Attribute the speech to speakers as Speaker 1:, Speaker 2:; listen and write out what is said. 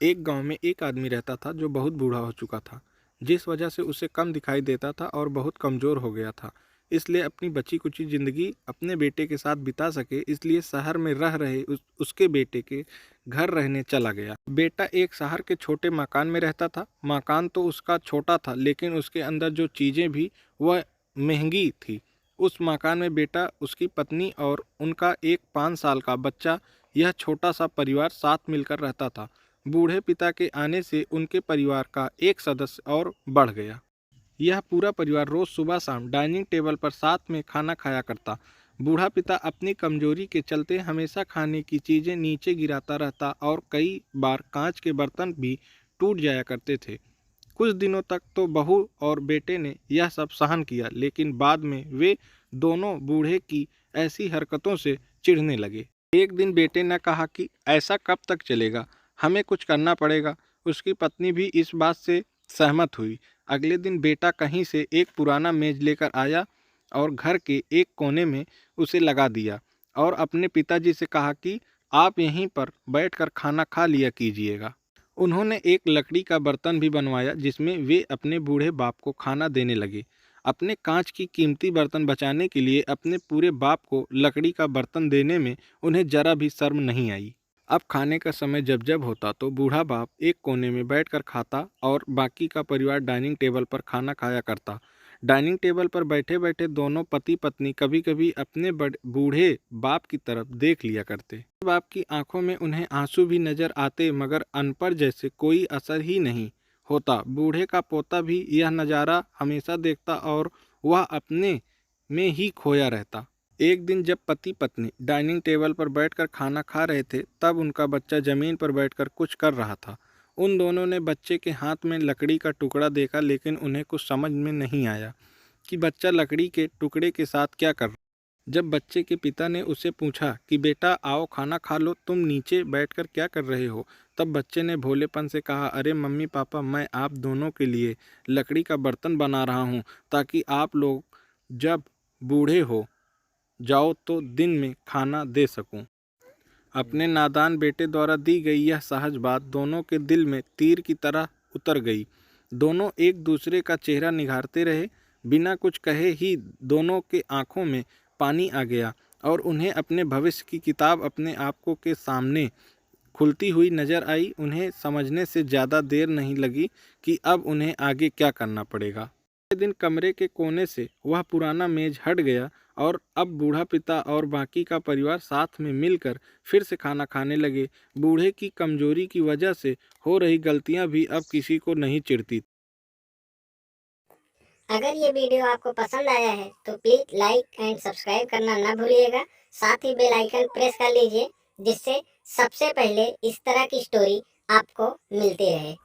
Speaker 1: एक गांव में एक आदमी रहता था जो बहुत बूढ़ा हो चुका था, जिस वजह से उसे कम दिखाई देता था और बहुत कमज़ोर हो गया था। इसलिए अपनी बची कुची ज़िंदगी अपने बेटे के साथ बिता सके, इसलिए शहर में रह रहे उसके बेटे के घर रहने चला गया। बेटा एक शहर के छोटे मकान में रहता था। मकान तो उसका छोटा था, लेकिन उसके अंदर जो चीज़ें भी वह महंगी थी। उस मकान में बेटा, उसकी पत्नी और उनका एक 5 साल का बच्चा, यह छोटा सा परिवार साथ मिलकर रहता था। बूढ़े पिता के आने से उनके परिवार का एक सदस्य और बढ़ गया। यह पूरा परिवार रोज सुबह शाम डाइनिंग टेबल पर साथ में खाना खाया करता। बूढ़ा पिता अपनी कमजोरी के चलते हमेशा खाने की चीजें नीचे गिराता रहता और कई बार कांच के बर्तन भी टूट जाया करते थे। कुछ दिनों तक तो बहू और बेटे ने यह सब सहन किया, लेकिन बाद में वे दोनों बूढ़े की ऐसी हरकतों से चिढ़ने लगे। एक दिन बेटे ने कहा कि ऐसा कब तक चलेगा, हमें कुछ करना पड़ेगा। उसकी पत्नी भी इस बात से सहमत हुई। अगले दिन बेटा कहीं से एक पुराना मेज लेकर आया और घर के एक कोने में उसे लगा दिया और अपने पिताजी से कहा कि आप यहीं पर बैठकर खाना खा लिया कीजिएगा। उन्होंने एक लकड़ी का बर्तन भी बनवाया जिसमें वे अपने बूढ़े बाप को खाना देने लगे। अपने कांच की कीमती बर्तन बचाने के लिए अपने पूरे बाप को लकड़ी का बर्तन देने में उन्हें जरा भी शर्म नहीं आई। अब खाने का समय जब जब होता तो बूढ़ा बाप एक कोने में बैठकर खाता और बाकी का परिवार डाइनिंग टेबल पर खाना खाया करता। डाइनिंग टेबल पर बैठे बैठे दोनों पति पत्नी कभी कभी अपने बूढ़े बाप की तरफ देख लिया करते। बाप की आंखों में उन्हें आंसू भी नजर आते, मगर अनपढ़ जैसे कोई असर ही नहीं होता। बूढ़े का पोता भी यह नज़ारा हमेशा देखता और वह अपने में ही खोया रहता। एक दिन जब पति पत्नी डाइनिंग टेबल पर बैठकर खाना खा रहे थे, तब उनका बच्चा जमीन पर बैठकर कुछ कर रहा था। उन दोनों ने बच्चे के हाथ में लकड़ी का टुकड़ा देखा, लेकिन उन्हें कुछ समझ में नहीं आया कि बच्चा लकड़ी के टुकड़े के साथ क्या कर रहा। जब बच्चे के पिता ने उसे पूछा कि बेटा आओ खाना खा लो, तुम नीचे बैठकर क्या कर रहे हो, तब बच्चे ने भोलेपन से कहा, अरे मम्मी पापा, मैं आप दोनों के लिए लकड़ी का बर्तन बना रहा हूँ ताकि आप लोग जब बूढ़े हो जाओ तो दिन में खाना दे सकूं। अपने नादान बेटे द्वारा दी गई यह सहज बात दोनों के दिल में तीर की तरह उतर गई। दोनों एक दूसरे का चेहरा निहारते रहे। बिना कुछ कहे ही दोनों के आंखों में पानी आ गया और उन्हें अपने भविष्य की किताब अपने आप को के सामने खुलती हुई नजर आई। उन्हें समझने से ज़्यादा देर नहीं लगी कि अब उन्हें आगे क्या करना पड़ेगा। अगले दिन कमरे के कोने से वह पुराना मेज हट गया और अब बूढ़ा पिता और बाकी का परिवार साथ में मिलकर फिर से खाना खाने लगे। बूढ़े की कमजोरी की वजह से हो रही गलतियां भी अब किसी को नहीं चिढ़ती।
Speaker 2: अगर ये वीडियो आपको पसंद आया है तो प्लीज लाइक एंड सब्सक्राइब करना ना भूलिएगा। साथ ही बेल आइकन प्रेस कर लीजिए, जिससे सबसे पहले इस तरह की स्टोरी आपको मिलती रहे।